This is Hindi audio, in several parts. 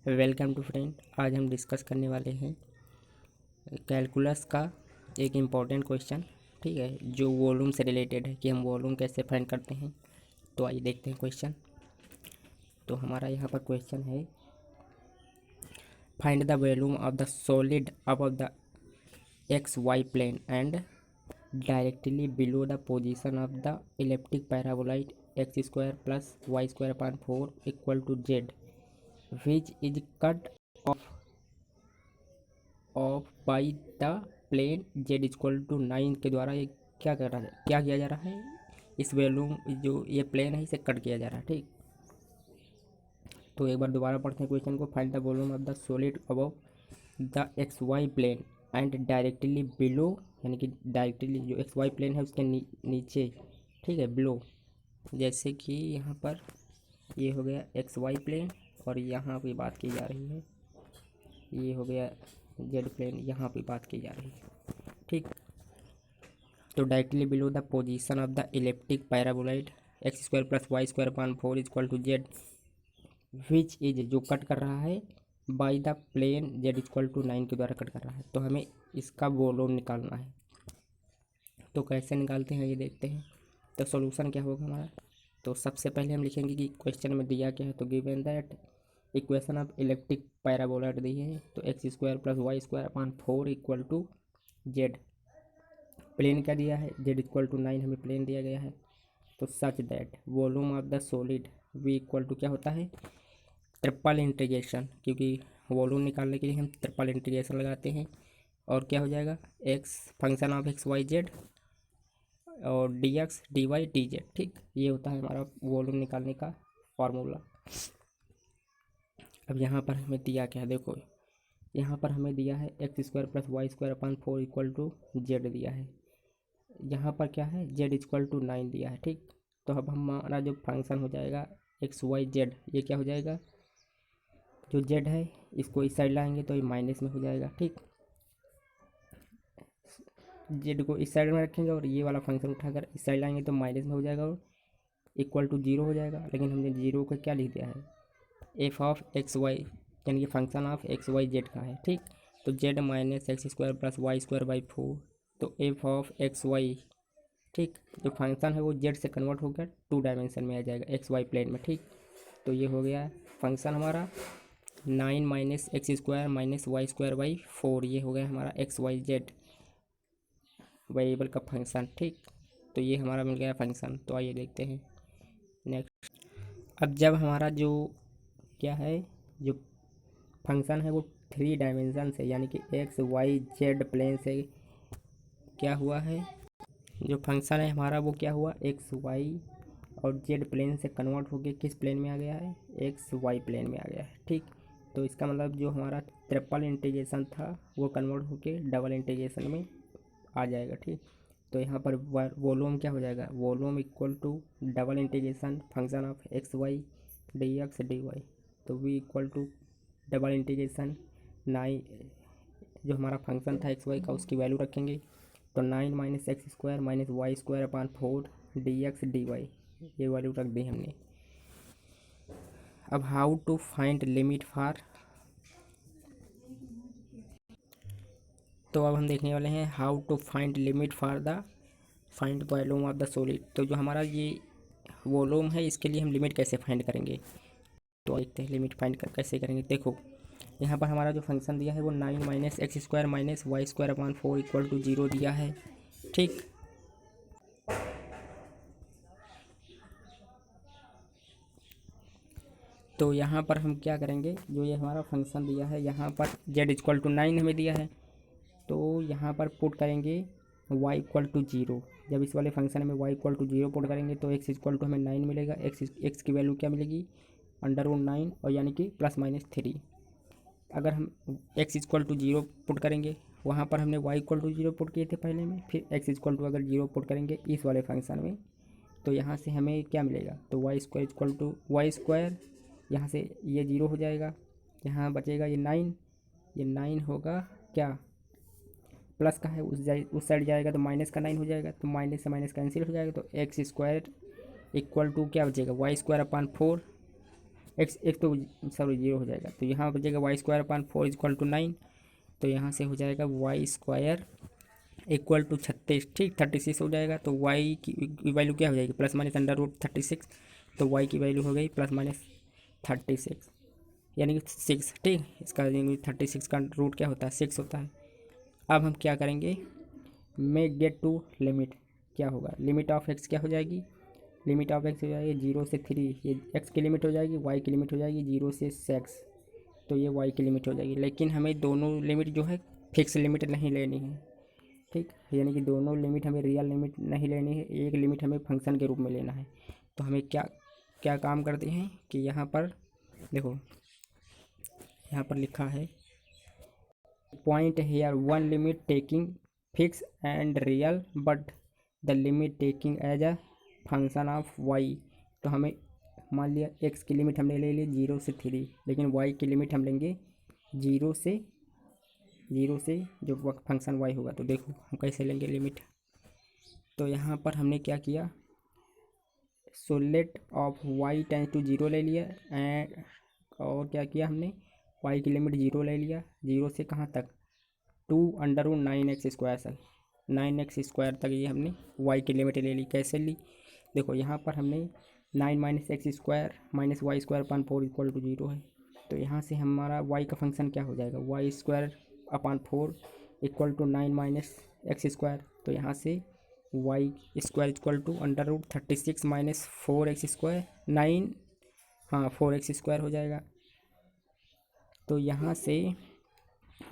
Welcome to friend. आज हम डिस्कस करने वाले हैं कैलकुलस का एक इम्पॉर्टेंट क्वेश्चन, ठीक है, जो वॉल्यूम से रिलेटेड है कि हम वॉल्यूम कैसे फाइंड करते हैं। तो आइए देखते हैं क्वेश्चन। तो हमारा यहाँ पर क्वेश्चन है, find the volume of the solid above the x Y plane and directly below the position of the elliptic paraboloid x square plus Y square upon 4 equal to Z which is cut off by the plane Z equal to 9 के द्वारा ये क्या किया जा रहा है। इस वैल्यू जो ये प्लेन है इसे कट किया जा रहा है, ठीक। तो एक बार दोबारा पढ़ते हैं क्वेश्चन को। Find the volume of the solid above the x Y plane and directly below, यानी कि डायरेक्टली जो एक्स वाई प्लेन है उसके नीचे, ठीक है, बिलो। जैसे कि यहाँ पर ये हो गया एक्स वाई प्लेन और यहाँ पे बात की जा रही है, ये हो गया जेड प्लेन, यहाँ पे बात की जा रही है, ठीक। तो directly below the position of the elliptic paraboloid x square plus Y square upon 4 equal to Z which is, जो कट कर रहा है by the plane Z equal to 9 के द्वारा कट कर रहा है। तो हमें इसका वॉल्यूम निकालना है। तो कैसे निकालते हैं ये देखते हैं। तो सॉल्यूशन क्या होगा हमारा। तो सबसे पहले हम लिखेंगे कि क्वेश्चन में दिया क्या है। तो given that equation of elliptic paraboloid दी है, तो X square plus Y square upon 4 equal to Z. Plane क्या दिया है, जेड इक्वल टू 9 हमें प्लेन दिया गया है। तो such that volume of the solid v equal to क्या होता है, ट्रिपल इंटीग्रेशन, क्योंकि वॉल्यूम निकालने के लिए हम ट्रिपल इंटीग्रेशन लगाते हैं। और क्या हो जाएगा, X function of x Y Z और D x D Y D Z, ठीक। ये होता है हमारा वॉल्यूम निकालने का फार्मूला। अब यहाँ पर हमें दिया क्या है, देखो यहाँ पर हमें दिया है x square plus Y square upon 4 equal to z दिया है। यहाँ पर क्या है, जेड इक्वल टू 9 दिया है, ठीक। तो अब हमारा जो फंक्शन हो जाएगा एक्स वाई जेड, ये क्या हो जाएगा, जो जेड है इसको इस साइड लाएंगे तो ये माइनस में हो जाएगा, ठीक। जेड को इस साइड में रखेंगे और ये वाला फंक्शन उठाकर इस साइड लाएंगे तो माइनस में हो जाएगा और इक्वल टू 0 हो जाएगा। लेकिन हमने 0 को क्या लिख दिया है, एफ ऑफ एक्स वाई, यानी कि function of x Y z का है, ठीक। तो z minus x square plus Y square by 4, तो एफ ऑफ एक्स वाई, ठीक, जो फंक्शन है वो जेड से कन्वर्ट होकर 2 डायमेंशन में आ जाएगा एक्स वाई प्लेन में, ठीक। तो ये हो गया फंक्शन हमारा 9 minus x square minus y square by 4, ये हो गया हमारा एक्स वाई जेड वेरिएबल का फंक्शन, ठीक। तो ये हमारा मिल गया फंक्शन। तो आइए देखते हैं नेक्स्ट। अब जब हमारा जो क्या है, जो फंक्शन है वो 3 डायमेंशन से, यानी कि एक्स वाई जेड प्लेन से क्या हुआ है, जो फंक्शन है हमारा वो क्या हुआ, एक्स वाई और जेड प्लेन से कन्वर्ट होके किस प्लेन में आ गया है, एक्स वाई प्लेन में आ गया है, ठीक। तो इसका मतलब जो हमारा ट्रिपल इंटीग्रेशन था वो कन्वर्ट होके डबल इंटीग्रेशन में आ जाएगा, ठीक। तो यहाँ पर वॉल्यूम क्या हो जाएगा, volume equal to double integration function of x Y D x D Y. तो V equal to double integration 9, जो हमारा फंक्शन था एक्स वाई का उसकी वैल्यू रखेंगे। तो 9 minus x square minus y square upon 4 d x D y, ये वैल्यू रख दी हमने। अब how to find limit for, तो अब हम देखने वाले हैं how to find limit for the find volume of the solid. तो जो हमारा ये वॉल्यूम है इसके लिए हम लिमिट कैसे फाइंड करेंगे। तो देखते हैं लिमिट फाइंड कैसे करेंगे। देखो यहाँ पर हमारा जो फंक्शन दिया है वो 9 minus x square minus y square upon 4 equal to 0 दिया है, ठीक। तो यहाँ पर हम क्या करेंगे, जो ये हमारा फंक्शन दिया है यहाँ पर जेड इक्वल टू 9 हमें दिया है, तो यहाँ पर पुट करेंगे y इक्वल टू 0। जब इस वाले फंक्शन में y इक्वल टू 0 पुट करेंगे तो x इक्वल टू हमें 9 मिलेगा। x की वैल्यू क्या मिलेगी, √9 और यानी कि प्लस माइनस 3। अगर हम x इक्वल टू 0 पुट करेंगे, वहाँ पर हमने y इक्वल टू 0 पुट किए थे पहले में, फिर x इक्वल टू अगर 0 पुट करेंगे इस वाले फंक्शन में, तो यहाँ से हमें क्या मिलेगा, तो y square equal to y square, यहाँ से ये 0 हो जाएगा, यहाँ बचेगा ये 9, ये 9 होगा क्या, प्लस का है उस साइड जाएगा तो माइनस का 9 हो जाएगा, तो माइनस से माइनस कैंसिल हो जाएगा। तो एक्स स्क्वायर इक्वल टू क्या बचेगा, वाई स्क्वायर अपॉन 4 एक्स एक तो सॉरी जीरो हो जाएगा, तो यहाँ बचेगा y square upon 4 equal to 9। तो यहाँ से हो जाएगा वाई स्क्वायर इक्वल टू 36, ठीक 36 हो जाएगा। तो वाई की वैल्यू क्या हो जाएगी, प्लस माइनस अंडर रूट 36। तो वाई की वैल्यू हो गई प्लस माइनस 36 यानी कि 6, ठीक। इसका 36 का रूट क्या होता है, 6 होता है। अब हम क्या करेंगे, मे गेट टू लिमिट, क्या होगा, लिमिट ऑफ एक्स क्या हो जाएगी, लिमिट ऑफ एक्स हो जाएगी 0 से 3, ये एक्स की लिमिट हो जाएगी, वाई की लिमिट हो जाएगी 0 से 6, तो ये वाई की लिमिट हो जाएगी। लेकिन हमें दोनों लिमिट जो है फिक्स लिमिट नहीं लेनी है, ठीक, यानी कि दोनों लिमिट हमें रियल लिमिट नहीं लेनी है, एक लिमिट हमें फंक्शन के रूप में लेना है। तो हमें क्या क्या काम करते हैं कि यहाँ पर देखो, यहाँ पर लिखा है point here one limit taking fix and real but the limit taking as a function of y. तो हमें मान लिया एक्स की लिमिट हमने ले ली 0 से 3, लेकिन वाई की लिमिट हम लेंगे 0 से जो फंक्शन वाई होगा। तो देखो हम कैसे लेंगे लिमिट। तो यहाँ पर हमने क्या किया, सोलेट ऑफ वाई टेंस टू 0 ले लिया एंड और क्या किया हमने, वाई की लिमिट 0 ले लिया, 0 से कहाँ तक, 2√9x² तक, 9x² तक ये हमने वाई की लिमिट ले ली। कैसे ली, देखो यहाँ पर हमने 9 - x² - y² upon 4 equal to 0 है। तो यहाँ से हमारा y का फंक्शन क्या हो जाएगा, y² upon 4 equal to 9 - x²। तो यहाँ से y² इक्वल टू √36 - 4x², 9, हाँ 4x² हो जाएगा। तो यहाँ से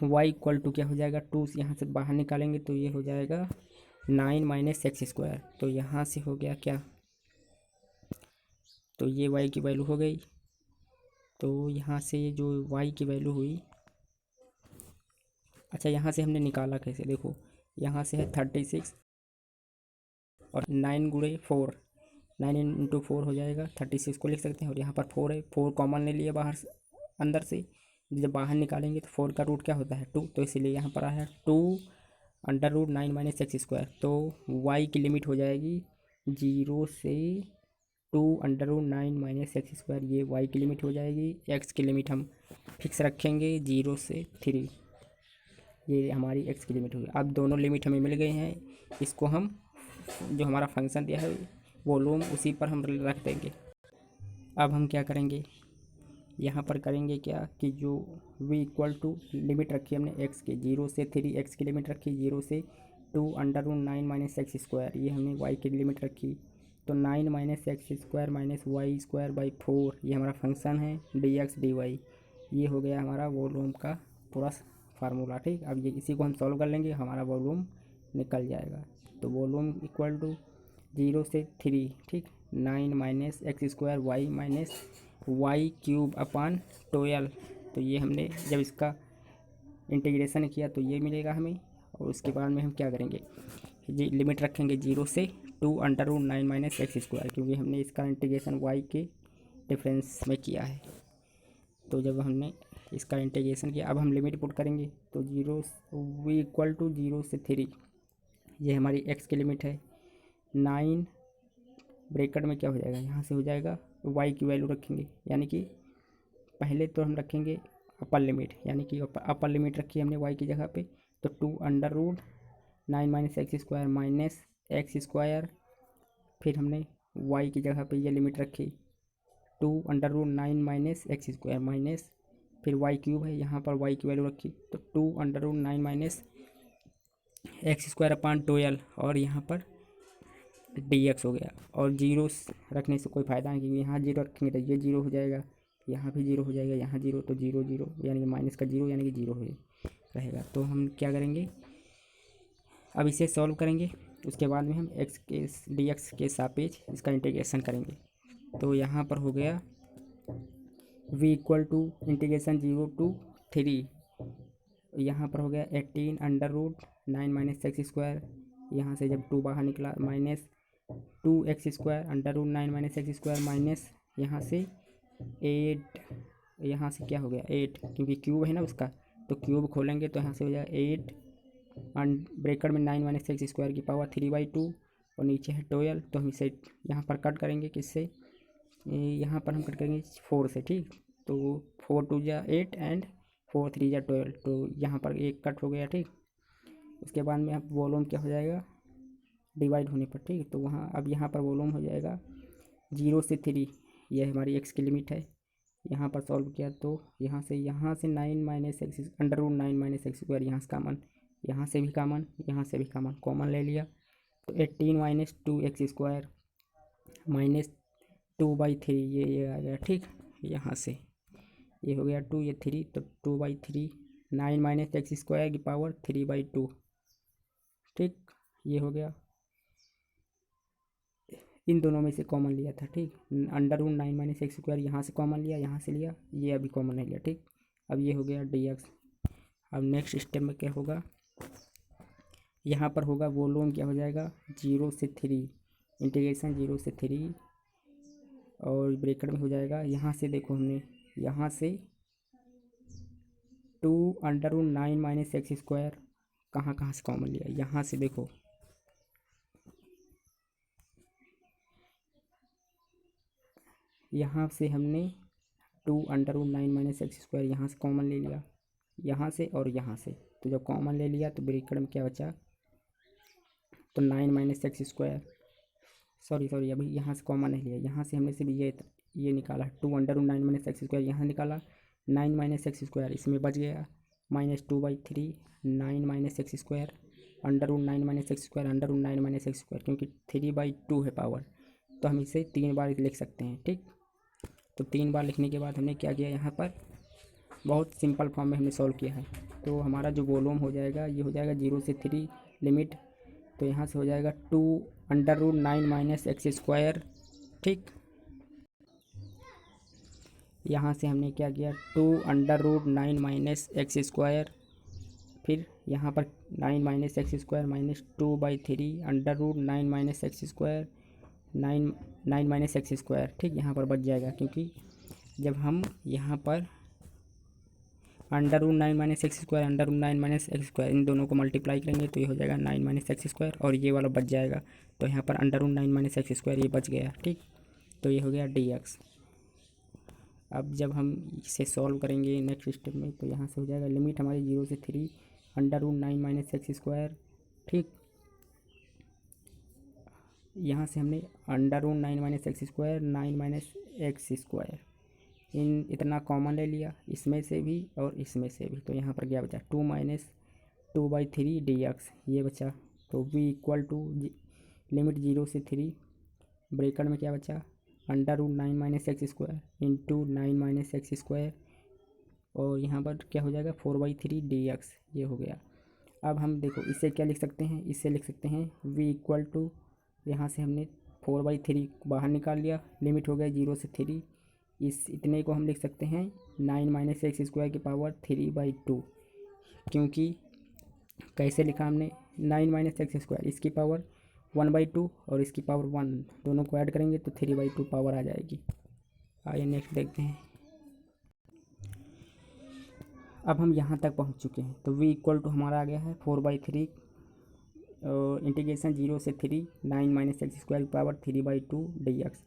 y इक्वल टू क्या हो जाएगा, 2 यहाँ से बाहर निकालेंगे तो ये हो जाएगा 9 - x²। तो यहाँ से हो गया क्या, तो ये y की वैल्यू हो गई। तो यहाँ से जो y की वैल्यू हुई, अच्छा यहाँ से हमने निकाला कैसे, देखो यहाँ से है 36 और 9 गुणे 4, 9 इंटू 4 हो जाएगा 36 को लिख सकते हैं। और यहाँ पर 4 है, 4 कॉमन ले लिए बाहर से, अंदर से जब बाहर निकालेंगे तो 4 का रूट क्या होता है 2, तो इसीलिए यहाँ पर आया 2√9 - x²। तो y की लिमिट हो जाएगी 0 से 2√9 - x², ये y की लिमिट हो जाएगी। x की लिमिट हम फिक्स रखेंगे 0 से 3, ये हमारी x की लिमिट होगी। अब दोनों लिमिट हमें मिल गए हैं, इसको हम जो हमारा फंक्शन दिया है वॉल्यूम उसी पर हम रख देंगे। अब हम क्या करेंगे, यहाँ पर करेंगे क्या कि जो v इक्वल टू लिमिट रखी हमने x की 0 से 3, x की लिमिट रखी 0 से 2√9 - x², ये हमने y की लिमिट रखी। तो 9 - x² - y²/4 ये हमारा फंक्शन है dx dy, ये हो गया हमारा वॉल्यूम का पूरा फार्मूला, ठीक। अब ये इसी को हम सॉल्व कर लेंगे, हमारा वॉल्यूम निकल जाएगा। तो वॉल्यूम इक्वल टू 0 से 3, ठीक, 9 - x² y क्यूब अपान 12। तो ये हमने जब इसका इंटीग्रेशन किया तो ये मिलेगा हमें। और उसके बाद में हम क्या करेंगे, जी लिमिट रखेंगे 0 से 2√9 - x², क्योंकि हमने इसका इंटीग्रेशन y के डिफरेंस में किया है। तो जब हमने इसका इंटीग्रेशन किया, अब हम लिमिट पुट करेंगे तो v इक्वल टू 0 से 3, ये हमारी x की लिमिट है। 9 ब्रैकेट में क्या हो जाएगा, यहाँ से हो जाएगा y की वैल्यू रखेंगे, यानी कि पहले तो हम रखेंगे अपर लिमिट, यानी कि अपर लिमिट रखी हमने y की जगह पे, तो 2√9 - x² फिर हमने y की जगह पे ये लिमिट रखी 2√9 - x² फिर y क्यूब है, यहाँ पर y की वैल्यू रखी तो 2√9 - x² अपान 12 और यहाँ पर dx हो गया। और जीरो रखने से कोई फ़ायदा नहीं, क्योंकि यहाँ जीरो रखेंगे तो ये जीरो हो जाएगा, यहाँ भी जीरो हो जाएगा, यहाँ जीरो, तो जीरो जीरो यानी कि माइनस का जीरो यानी कि जीरो हो रहेगा। तो हम क्या करेंगे, अब इसे सॉल्व करेंगे, उसके बाद में हम x के dx के सापेक्ष इसका इंटीग्रेशन करेंगे। तो यहाँ पर हो गया v equal to integration 0 to 3, यहाँ पर हो गया 18√9 - x², यहाँ से जब 2 बाहर निकला -2x² √9 - x² माइनस यहाँ से 8, यहाँ से क्या हो गया 8, क्योंकि क्यूब है ना उसका, तो क्यूब खोलेंगे तो यहाँ से हो जाएगा 8 ब्रैकेट में 9 - x² की पावर 3/2 और नीचे है 12। तो हम इसे यहाँ पर कट करेंगे किससे, यहाँ पर हम कट करेंगे 4 से, ठीक। तो 4 2 जा 8 एंड 4 3 जा 12, तो यहाँ पर एक कट हो गया, ठीक। उसके बाद में अब वॉल्यूम क्या हो जाएगा डिवाइड होने पर, ठीक। तो वहाँ अब यहाँ पर वॉल्यूम हो जाएगा 0 से 3, यह हमारी एक्स की लिमिट है। यहाँ पर सॉल्व किया तो यहाँ से 9 minus x under root 9 minus x square, यहाँ से कामन, यहाँ से भी कामन, यहाँ से भी कामन, कॉमन ले लिया तो 18 माइनस 2 एक्स स्क्वायर माइनस 2/3, ये आ गया, ठीक। यहाँ से ये हो गया 2, ये 3, तो 2/3, 9 माइनस एक्स स्क्वायर की पावर 3/2, ठीक। ये हो गया, इन दोनों में से कॉमन लिया था, ठीक। Under root 9 minus x square यहाँ से कॉमन लिया, यहाँ से लिया, ये अभी कॉमन नहीं लिया, ठीक। अब ये हो गया dx। अब नेक्स्ट स्टेप में क्या होगा, यहाँ पर होगा वॉल्यूम क्या हो जाएगा 0 से 3, इंटीग्रेशन 0 से 3, और ब्रैकेट में हो जाएगा, यहाँ से देखो हमने यहाँ से 2 under root 9 minus x square कहाँ कहाँ से कॉमन लिया, यहाँ से देखो, यहाँ से हमने 2 under root 9 minus x square यहाँ से कॉमन ले लिया, यहाँ से और यहाँ से, तो जब कॉमन ले लिया तो ब्रैकेट में क्या बचा, तो 9 माइनस एक्स स्क्वायर, सॉरी अभी यहाँ से कॉमन नहीं लिया, यहाँ से हमने सिर्फ ये निकाला 2 under root 9 minus x square, यहाँ निकाला 9 माइनस एक्स स्क्वायर, इसमें बच गया minus 2/3, 9 minus x square under root 9 minus x square under root 9 minus x square, क्योंकि 3/2 है पावर, तो हम इसे 3 बार लिख सकते हैं, ठीक। तो 3 बार लिखने के बाद हमने क्या किया, यहाँ पर बहुत सिंपल फॉर्म में हमने सॉल्व किया है। तो हमारा जो वॉल्यूम हो जाएगा ये हो जाएगा 0 से 3 लिमिट, तो यहाँ से हो जाएगा 2 under root 9 minus x square, ठीक। यहाँ से हमने क्या किया 2 under root 9 minus x square, फिर यहाँ पर 9 minus x square minus 2/3 under root 9 minus x square 9 minus x square, ठीक। यहाँ पर बच जाएगा, क्योंकि जब हम यहाँ पर under root 9 minus x square under root 9 minus x square इन दोनों को मल्टीप्लाई करेंगे तो ये हो जाएगा 9 माइनस एक्स स्क्वायर, और ये वाला बच जाएगा, तो यहाँ पर under root 9 minus x square ये बच गया, ठीक। तो ये हो गया dx। अब जब हम इसे सॉल्व करेंगे नेक्स्ट स्टेप में, तो यहाँ से हो जाएगा लिमिट हमारी 0 से 3 under root 9 minus x square, ठीक। यहाँ से हमने under root 9 minus x square 9 minus x square इतना कॉमन ले लिया, इसमें से भी और इसमें से भी, तो यहाँ पर क्या बचा 2 माइनस 2/3 dx, ये बचा। तो v इक्वल टू लिमिट 0 से 3 ब्रैकेट में क्या बचा under root 9 minus x square into 9 minus x square, और यहाँ पर क्या हो जाएगा 4/3 dx, ये हो गया। अब हम देखो इससे क्या लिख सकते हैं, इससे लिख सकते हैं v इक्वल टू, यहाँ से हमने 4/3 बाहर निकाल लिया, लिमिट हो गया 0 से 3, इस इतने को हम लिख सकते हैं 9 माइनस एक्स स्क्वायर की पावर 3/2, क्योंकि कैसे लिखा हमने 9 माइनस एक्स स्क्वायर इसकी पावर 1/2 और इसकी पावर 1, दोनों को ऐड करेंगे तो 3/2 पावर आ जाएगी। आइए नेक्स्ट देखते हैं। अब हम यहाँ तक पहुँच चुके हैं, तो v इक्वल टू हमारा आ गया है 4/3 और इंटीग्रेशन 0 से 3 9 माइनस एक्स स्क्वायर की पावर 3/2 dx।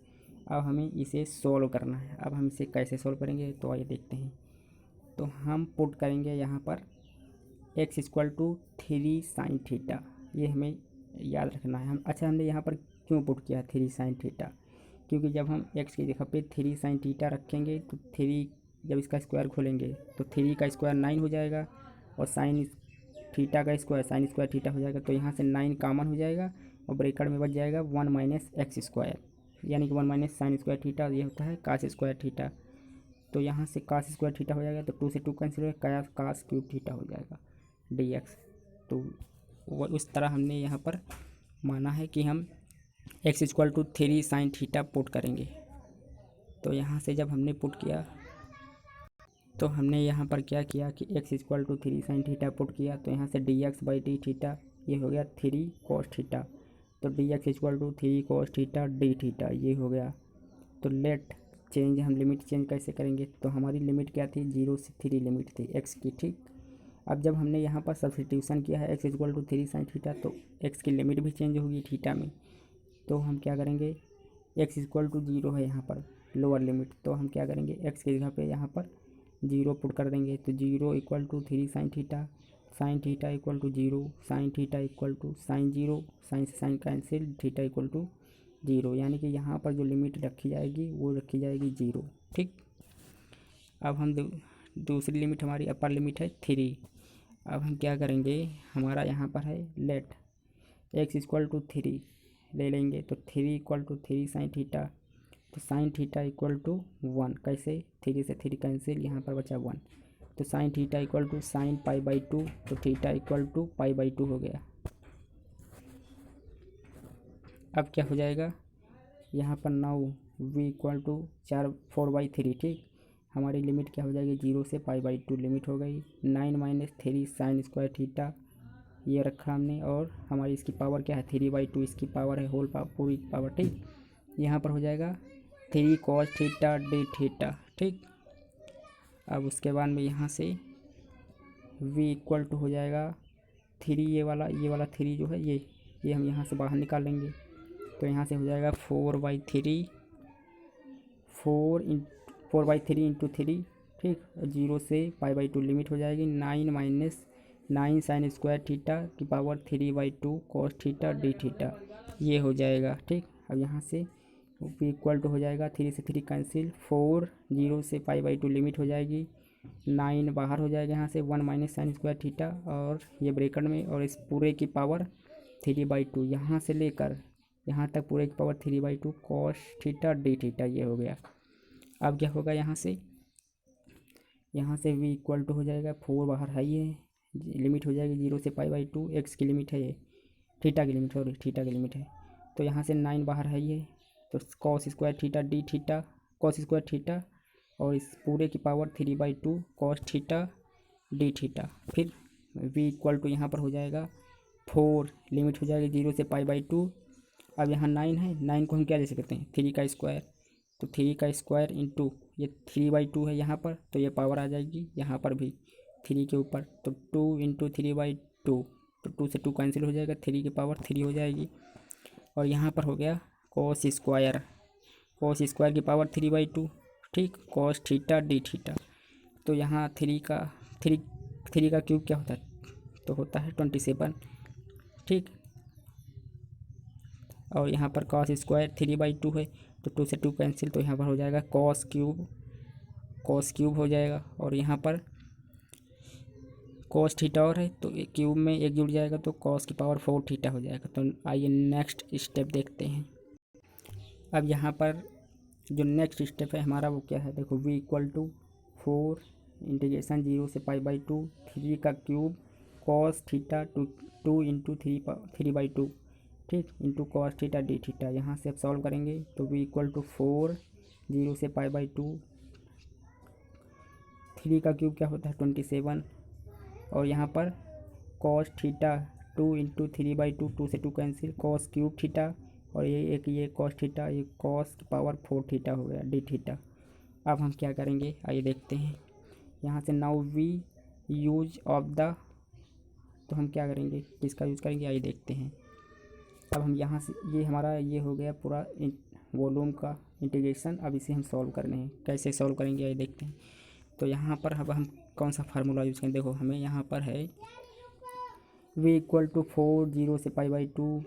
अब हमें इसे सॉल्व करना है। अब हम इसे कैसे सॉल्व करेंगे तो आइए देखते हैं। तो हम पुट करेंगे यहाँ पर x equal to 3 sine theta, ये हमें याद रखना है। हमने यहाँ पर क्यों पुट किया 3 साइन थीटा, क्योंकि जब हम x की जगह पे 3 साइन थीटा रखेंगे तो 3 जब इसका स्क्वायर खोलेंगे तो 3 का स्क्वायर 9 हो जाएगा, और साइन थीटा का स्क्वायर साइन स्क्वायर थीटा हो जाएगा, तो यहाँ से 9 कॉमन हो जाएगा और ब्रैकेट में बच जाएगा 1 माइनस एक्स स्क्वायर, यानी कि 1 माइनस साइन स्क्वायर थीटा, ये होता है कास स्क्वायर थीटा। तो यहाँ से कास स्क्वायर थीटा हो जाएगा, तो 2 से 2 कैंसिल हो जाएगा, कास क्यूब थीटा हो जाएगा dx। तो वो उस तरह हमने यहाँ पर माना है कि हम x equal to 3 sine theta put करेंगे। तो यहाँ से जब हमने पुट किया तो हमने यहाँ पर क्या किया कि x equal to 3 sine theta put किया, तो यहाँ से dx/d थीटा ये हो गया 3 cos थीटा, तो dx equal to 3 cos theta d theta ये हो गया। तो लेट चेंज, हम लिमिट चेंज कैसे करेंगे, तो हमारी लिमिट क्या थी 0 से 3 लिमिट थी x की, ठीक। अब जब हमने यहाँ पर सब्स्टिट्यूशन किया है x equal to 3 sine theta, तो x की लिमिट भी चेंज होगी थीटा में। तो हम क्या करेंगे x इक्वल टू 0 है यहाँ पर, लोअर लिमिट। तो हम क्या करेंगे, एक्स की जगह पे यहाँ पर 0 पुट कर देंगे। तो 0 equal to 3 sine theta equal to 0, sine theta equal to sine 0, sine से sine cancel, theta equal to 0। यानी कि यहाँ पर जो लिमिट रखी जाएगी वो रखी जाएगी 0। ठीक। अब हम दूसरी लिमिट हमारी अपर लिमिट है 3। अब हम क्या करेंगे, हमारा यहाँ पर है लेट एक्स इक्वल टू 3 ले लेंगे। तो 3 इक्वल टू 3 साइन थीटा, तो साइन थीटा इक्वल टू 1। कैसे, 3 से 3 कैंसिल, यहाँ पर बचा 1। तो sine theta equal to sine π/2, तो थीटा इक्वल टू π/2 हो गया। अब क्या हो जाएगा, यहाँ पर 9 v इक्वल टू 4/3। ठीक। हमारी लिमिट क्या हो जाएगी, 0 से π/2 लिमिट हो गई। 9 - 3 साइन स्क्वायर थीटा ये रखा हमने, और हमारी इसकी पावर क्या है 3/2, इसकी पावर है होल पावर, पूरी पावर। ठीक। यहाँ पर हो जाएगा 3 cos थीटा d थीटा। ठीक। अब उसके बाद में यहाँ से v इक्वल टू हो जाएगा 3, ये वाला 3 जो है ये हम यहाँ से बाहर निकालेंगे। तो यहाँ से हो जाएगा 4/3, 4/3 इंटू 3। ठीक। 0 से π/2 लिमिट हो जाएगी। 9 साइन स्क्वायर थीटा की power 3/2 cos theta D theta ये हो जाएगा। ठीक। अब यहाँ से इक्वल टू हो जाएगा 3 से 3 कैंसिल, 4, 0 से π/2 लिमिट हो जाएगी। 9 बाहर हो जाएगा यहाँ से, 1 - साइन स्क्वायर थीटा और ये ब्रैकेट में, और इस पूरे की पावर 3/2 यहाँ से लेकर यहाँ तक पूरे की power 3/2 cos theta D theta ये हो गया। अब क्या होगा, यहाँ से v इक्वल टू हो जाएगा 4 बाहर है, ये लिमिट हो जाएगी 0 से π/2, एक्स की लिमिट है ये, थीटा की लिमिट, सॉरी थीटा की लिमिट है। तो यहाँ से 9 बाहर है ये, तो cos square theta D theta, cos square theta और इस पूरे की power 3/2 cos theta D theta. फिर v इक्वल टू यहाँ पर हो जाएगा 4, लिमिट हो जाएगी 0 से π/2। अब यहाँ 9 है, 9 को हम क्या ले सकते हैं 3 का स्क्वायर, तो 3 का स्क्वायर इंटू ये 3/2 है यहाँ पर, तो ये पावर आ जाएगी यहाँ पर भी 3 के ऊपर, तो 2 इंटू 3/2, तो 2 से 2 कैंसिल हो जाएगा, 3 की पावर 3 हो जाएगी। और यहाँ पर हो गया कॉस स्क्वायर की पावर 3/2। ठीक। कॉस थीटा डी थीटा, तो यहाँ 3 का क्यूब क्या होता है, तो होता है 27। ठीक। और यहाँ पर कॉस स्क्वायर 3/2 है, तो 2 से 2 कैंसिल, तो यहाँ पर हो जाएगा कॉस क्यूब हो जाएगा। और यहाँ पर कॉस थीटा और है, तो क्यूब में एक जुड़ जाएगा, तो कॉस की पावर 4 थीटा हो जाएगा। तो आइए नेक्स्ट स्टेप देखते हैं। अब यहाँ पर जो नेक्स्ट स्टेप है हमारा वो क्या है, देखो v इक्वल टू 4 इंटीग्रेशन 0 से π/2 3 का क्यूब कॉस थीटा 2 इंटू 3/2। ठीक। Into cos theta D theta. यहाँ से अब सॉल्व करेंगे, तो v इक्वल टू 4, 0 से π/2, 3 का क्यूब क्या होता है 27, और यहाँ पर कॉस थीटा 2 इंटू 3/2, 2 से 2 कैंसिल, कॉस क्यूब थीटा और ये कॉस थीटा, ये कॉस की पावर 4 थीटा हो गया डी थीटा। अब हम क्या करेंगे आइए देखते हैं। यहाँ से now we use of the, तो हम क्या करेंगे किसका यूज़ करेंगे आइए देखते हैं। अब हम यहाँ से ये हमारा ये हो गया पूरा वॉल्यूम का इंटीग्रेशन। अब इसे हम सॉल्व करने हैं, कैसे सॉल्व करेंगे आइए देखते हैं। तो यहाँ पर अब हम कौन सा फार्मूला यूज़ करें, देखो हमें यहाँ पर है v इक्वल टू 4, 0 से π/2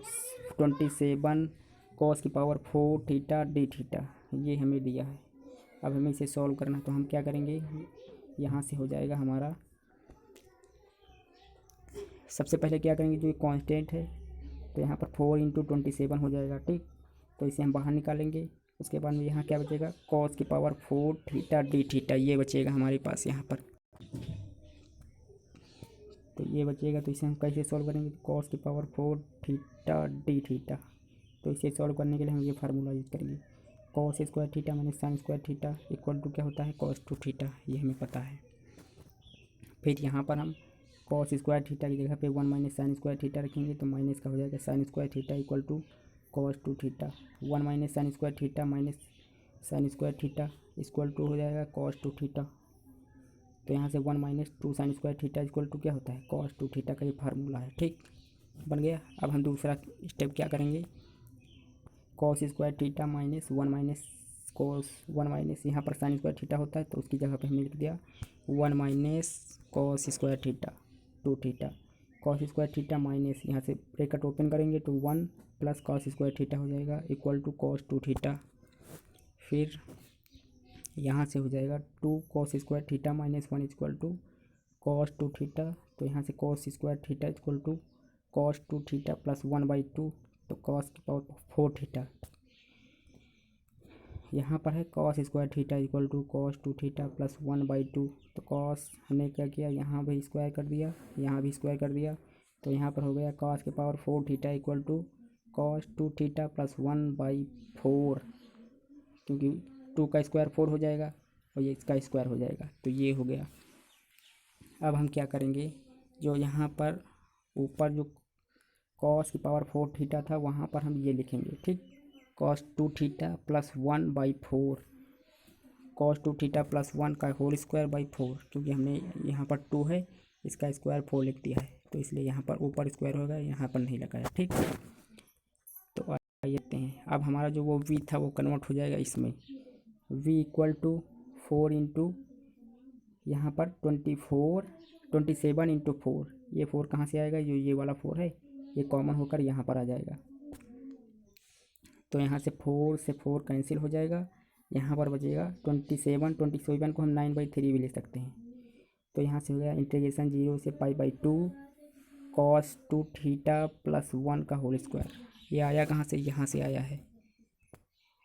27 कॉस की पावर 4 थीटा डी थीटा ये हमें दिया है। अब हमें इसे सॉल्व करना है, तो हम क्या करेंगे, यहाँ से हो जाएगा हमारा, सबसे पहले क्या करेंगे जो ये कांस्टेंट है, तो यहाँ पर 4 इंटू 27 हो जाएगा। ठीक। तो इसे हम बाहर निकालेंगे। उसके बाद में यहाँ क्या बचेगा, कॉस की पावर 4 थीटा डी थीटा ये बचेगा हमारे पास यहाँ पर, तो ये बचेगा। तो इसे हम कैसे सॉल्व करेंगे, कॉस की पावर 4 थीटा डी थीटा। तो इसे सॉल्व करने के लिए हम ये फार्मूला यूज़ करेंगे, cos square theta minus sine square theta equal to क्या होता है कॉस 2 थीटा, ये हमें पता है। फिर यहाँ पर हम कॉस स्क्वायर थीटा की जगह पे 1 - साइन स्क्वायर थीटा रखेंगे, तो माइनस का हो जाएगा sine square theta equal to cos 2 theta. 1 - sine square theta minus sine square theta equal to हो जाएगा कॉस 2 थीटा। तो यहाँ से 1 - 2 sine square theta equal to क्या होता है कॉस 2 थीटा का ये फार्मूला है। ठीक। बन गया। अब हम दूसरा स्टेप क्या करेंगे, cos square theta minus 1 cos one minus, यहाँ पर साइन स्क्वायर थीटा होता है तो उसकी जगह पे हमने लिख दिया 1 minus cos square theta 2 theta, cos square theta minus यहाँ से ब्रैकेट ओपन करेंगे तो 1 प्लस कॉस स्क्वायर थीटा हो जाएगा इक्वल टू कॉस 2 थीटा। फिर यहाँ से हो जाएगा 2 cos square theta minus 1 equal to cos 2 theta, तो यहाँ से cos square theta equal to cos 2 theta plus 1/2, तो कॉस की पावर 4 थीटा। यहाँ पर है cos square theta equal to cos 2 theta plus 1/2, तो कॉस हमने क्या किया, यहाँ भी स्क्वायर कर दिया, यहाँ भी स्क्वायर कर दिया, तो यहाँ पर हो गया कॉस की power 4 theta equal to cos 2 theta plus 1/4, क्योंकि 2 का स्क्वायर 4 हो जाएगा और ये इसका स्क्वायर हो जाएगा, तो ये हो गया। अब हम क्या करेंगे, जो यहाँ पर ऊपर जो कॉस की पावर 4 थीटा था वहाँ पर हम ये लिखेंगे, ठीक, cos 2 theta plus 1/4, cos 2 theta plus 1 का होल स्क्वायर बाई 4, क्योंकि हमने यहाँ पर 2 है इसका स्क्वायर 4 लिख दिया है, तो इसलिए यहाँ पर ऊपर स्क्वायर होगा, यहाँ पर नहीं लगाया, ठीक। तो आइए देखते हैं, अब हमारा जो वो v था वो कन्वर्ट हो जाएगा इसमें, v इक्वल टू 4 इंटू यहाँ पर 27 इंटू 4, ये 4 कहाँ से आएगा, जो ये वाला 4 है ये कॉमन होकर यहाँ पर आ जाएगा, तो यहाँ से 4 से 4 कैंसिल हो जाएगा, यहाँ पर बचेगा 27 को हम 9/3 भी ले सकते हैं, तो यहाँ से हो गया इंटीग्रेशन 0 से π/2 कॉस 2 थीटा प्लस 1 का होल स्क्वायर। ये आया कहाँ से, यहाँ से आया है,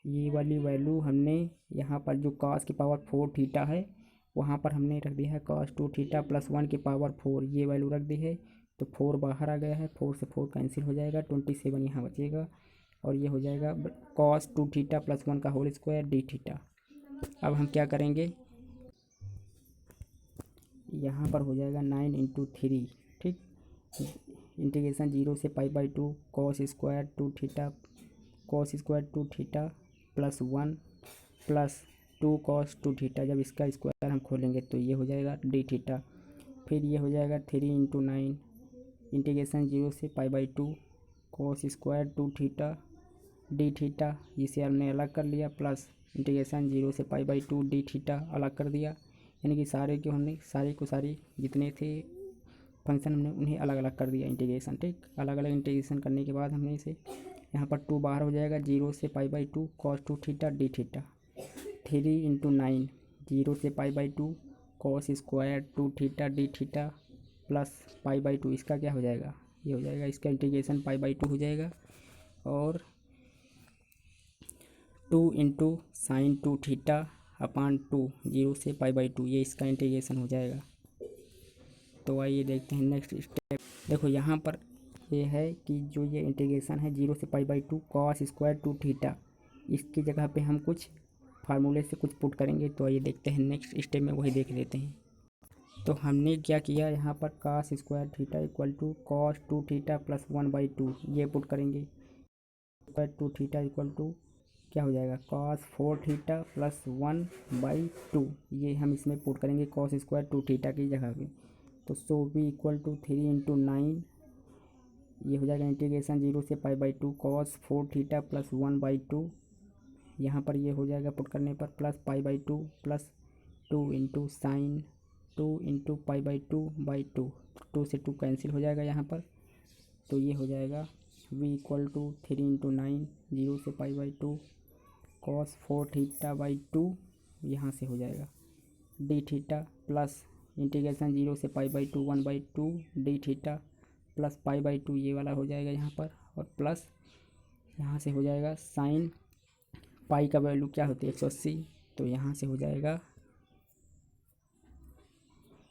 ये वाली वैल्यू हमने यहाँ पर जो कॉस की पावर 4 थीटा है वहाँ पर हमने रख दिया है कॉस 2 थीटा प्लस 1 की पावर 4, ये वैल्यू रख दी है, तो 4 बाहर आ गया है, 4 से 4 कैंसिल हो जाएगा, 27 यहाँ बचेगा और ये हो जाएगा कॉस 2 थीटा प्लस 1 का होल स्क्वायर डी थीटा। अब हम क्या करेंगे, यहाँ पर हो जाएगा 9 इंटू 3, ठीक, इंटीग्रेशन 0 से π/2 cos square 2 theta plus 1 plus 2 cos 2 theta, जब इसका स्क्वायर हम खोलेंगे तो ये हो जाएगा डी थीटा। फिर ये हो जाएगा 3 इंटू 9 इंटीग्रेशन 0 से π/2 cos square 2 theta D theta, इसे हमने अलग कर लिया, प्लस इंटीग्रेशन 0 से π/2 डी थीटा अलग कर दिया, यानी कि सारे जितने थे फंक्शन हमने उन्हें अलग अलग कर दिया इंटीग्रेशन, ठीक, अलग अलग इंटीग्रेशन करने के बाद हमने इसे यहाँ पर 2 बाहर हो जाएगा, 0 से π/2 cos 2 theta D theta, 3 into 9 0 से π/2 cos square 2 theta D theta plus π/2, इसका क्या हो जाएगा, ये हो जाएगा इसका इंटीग्रेशन π/2 हो जाएगा, और 2 इंटू साइन 2 थीटा अपान 2 0 से π/2, ये इसका इंटीग्रेशन हो जाएगा। तो आइए देखते हैं नेक्स्ट स्टेप। देखो यहाँ पर ये है कि जो ये इंटीग्रेशन है 0 से π/2 कॉस स्क्वायर 2 थीटा, इसकी जगह पे हम कुछ फार्मूले से कुछ पुट करेंगे, तो आइए देखते हैं नेक्स्ट स्टेप में वही देख लेते हैं। तो हमने क्या किया, यहाँ पर cos square theta equal to cos 2 theta plus 1/2 ये पुट करेंगे, स्क्वायर 2 थीटा इक्वल टू क्या हो जाएगा कॉस 4 थीटा प्लस 1/2, ये हम इसमें पुट करेंगे कॉस स्क्वायर 2 थीटा की जगह पे, तो सो बी इक्वल टू 3 इंटू 9, ये हो जाएगा इंटीग्रेशन 0 से π/2 कॉस 4 थीटा प्लस 1/2, यहाँ पर ये हो जाएगा पुट करने पर plus π/2 plus 2 into sine 2 into π/2/2, 2 से 2 कैंसिल हो जाएगा यहाँ पर, तो ये हो जाएगा v इक्वल टू 3 इंटू 9 0 से π/2 कॉस 4 थीटा/2, यहाँ से हो जाएगा डी थीटा प्लस इंटीग्रेशन 0 से π/2 1/2 डी थीटा प्लस π/2 ये वाला हो जाएगा यहाँ पर, और प्लस यहाँ से हो जाएगा साइन पाई का वैल्यू क्या होती है 180, तो यहाँ से हो जाएगा,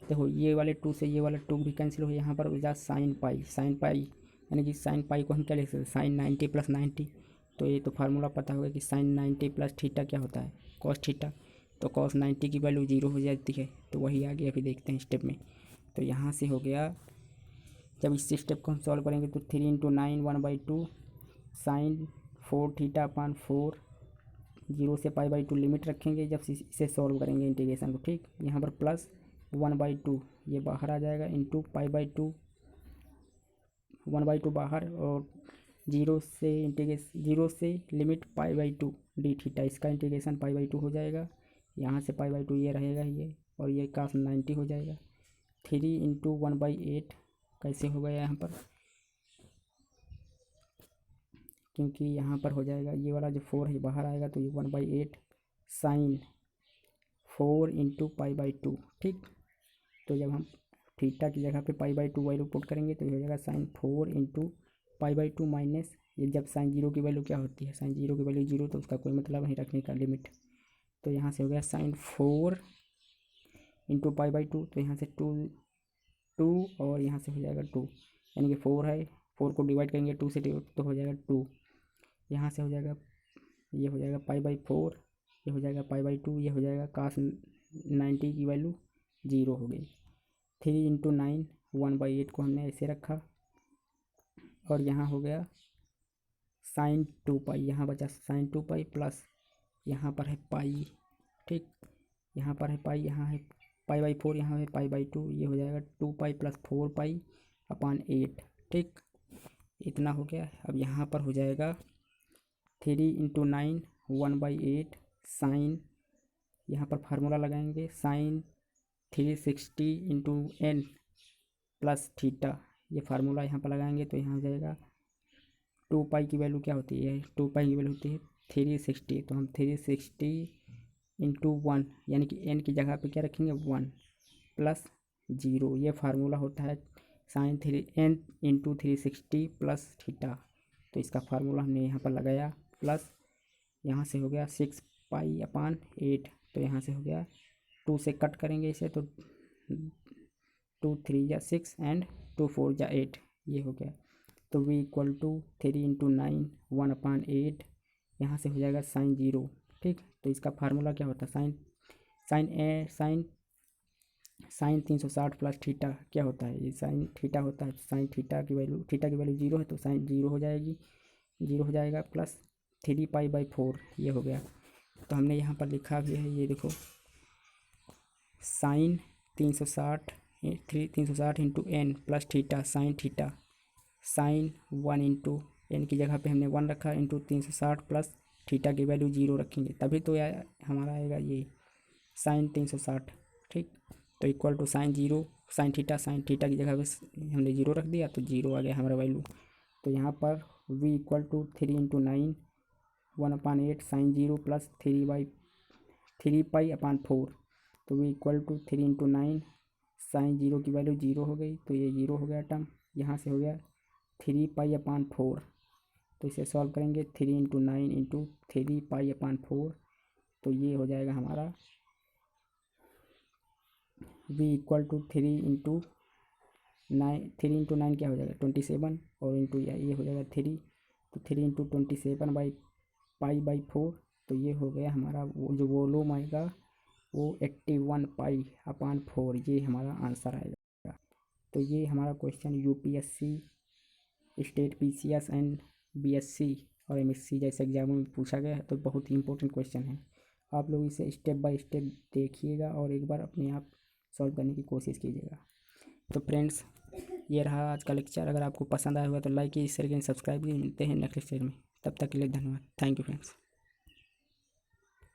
देखो ये वाले 2 से ये वाला 2 भी कैंसिल हो, यहाँ पर हो जाएगा साइन पाई, यानी कि साइन पाई को हम क्या लिख सकते हैं साइन 90 प्लस 90, तो ये तो फार्मूला पता होगा कि साइन 90 प्लस थीटा क्या होता है कॉस थीटा, तो कॉस 90 की वैल्यू 0 हो जाती है, तो वही आगे अभी देखते हैं स्टेप में। तो यहाँ से हो गया, जब इस स्टेप को हम सॉल्व करेंगे तो 3 इंटू 9 1/2 साइन 4 थीटा अपान 4 0 से π/2 लिमिट रखेंगे जब इसे सॉल्व करेंगे इंटीग्रेशन को, ठीक, यहाँ पर प्लस 1/2 ये बाहर आ जाएगा इंटू π/2 1/2 बाहर और जीरो से लिमिट π/2 डी थीटा, इसका इंटीग्रेशन π/2 हो जाएगा। यहाँ से π/2 ये रहेगा ये, और ये cos 90 हो जाएगा। 3 इंटू 1/8 कैसे हो गया यहाँ पर, क्योंकि यहाँ पर हो जाएगा ये वाला जो 4 है बाहर आएगा, तो ये 1/8 साइन 4 इंटू π/2। ठीक, तो जब हम थीटा की जगह पे π/2 वैल्यू पुट करेंगे तो ये हो जाएगा साइन 4 इंटू π/2 माइनस, ये जब साइन जीरो की वैल्यू क्या होती है, साइन जीरो की वैल्यू जीरो, तो उसका कोई मतलब नहीं रखने का लिमिट। तो यहाँ से हो गया साइन 4 इंटू π/2, तो यहाँ से 2 और यहाँ से हो जाएगा 2, यानी कि 4 है, 4 को डिवाइड करेंगे 2 से तो हो जाएगा 2। यहाँ से हो जाएगा, ये हो जाएगा π/4, ये हो जाएगा π/2, ये हो जाएगा cos 90 की वैल्यू 0 हो गई। 3 इंटू 9 1/8 को हमने ऐसे रखा, और यहाँ हो गया साइन 2π, यहाँ बचा साइन 2π प्लस यहाँ पर है पाई। ठीक, यहाँ पर है पाई, यहाँ है π/4, यहाँ है π/2, ये हो जाएगा 2π प्लस 4π/8। ठीक, इतना हो गया। अब यहाँ पर हो जाएगा 3 इंटू 9 1/8 साइन, यहाँ पर फार्मूला लगाएंगे sine 360 into n plus theta, ये फार्मूला यहाँ पर लगाएंगे तो यहाँ हो जाएगा 2π की वैल्यू क्या होती है, 2π की वैल्यू होती है 360, तो हम 360 इंटू 1, यानी कि n की जगह पे क्या रखेंगे 1 प्लस 0, ये फार्मूला होता है sign 3n into 360 plus theta. तो इसका फार्मूला हमने यहाँ पर लगाया, प्लस यहाँ से हो गया 6π/8, तो यहाँ से हो गया 2 से कट करेंगे इसे तो 2 3 या 6 एंड 2 4 या 8, ये हो गया। तो v इक्वल टू 3 इंटू 9 1/8, यहाँ से हो जाएगा साइन 0। ठीक, तो इसका फार्मूला क्या होता है, साइन 360 प्लस थीटा क्या होता है, ये साइन थीटा होता है। साइन थीटा की वैल्यू 0 है तो साइन 0 हो जाएगी, 0 हो जाएगा, प्लस 3π/4, ये हो गया। तो हमने यहाँ पर लिखा भी है, ये देखो sine 360 into n plus theta sine theta, sine 1 into n की जगह पे हमने 1 रखा, इंटू 360 प्लस थीटा की वैल्यू 0 रखेंगे, तभी तो हमारा आएगा ये साइन 360। ठीक, तो equal to sine 0 sine theta की जगह पे हमने 0 रख दिया तो 0 आ गया हमारा वैल्यू। तो यहाँ पर v equal to 3 into 9 1/8 sine 0 plus 3π/4, तो v equal to 3 into 9 sine 0 की वैल्यू 0 हो गई, तो ये 0 हो गया टर्म। यहाँ से हो गया 3π/4, तो इसे सॉल्व करेंगे 3 इंटू 9 इंटू 3π/4, तो ये हो जाएगा हमारा v इक्वल टू 3 इंटू 9 क्या हो जाएगा 27, और इंटू ये हो जाएगा 3, तो 3 इंटू 27/π/4, तो ये हो गया हमारा वो जो वॉल्यूम आएगा वो 81π/4, ये हमारा आंसर आएगा। तो ये हमारा question UPSC, state PCS and BSc और एमएससी जैसे एग्जामों में पूछा गया है, तो बहुत ही इंपॉर्टेंट क्वेश्चन है। आप लोग इसे स्टेप बाय स्टेप देखिएगा और एक बार अपने आप सॉल्व करने की कोशिश कीजिएगा। तो फ्रेंड्स, ये रहा आज का लेक्चर। अगर आपको पसंद आया हुआ तो लाइक कीजिए, शेयर कीजिए, सब्सक्राइब कीजिए। मिलते हैं नेक्स्ट लेक्चर में, तब तक के लिए धन्यवाद। Thank you friends.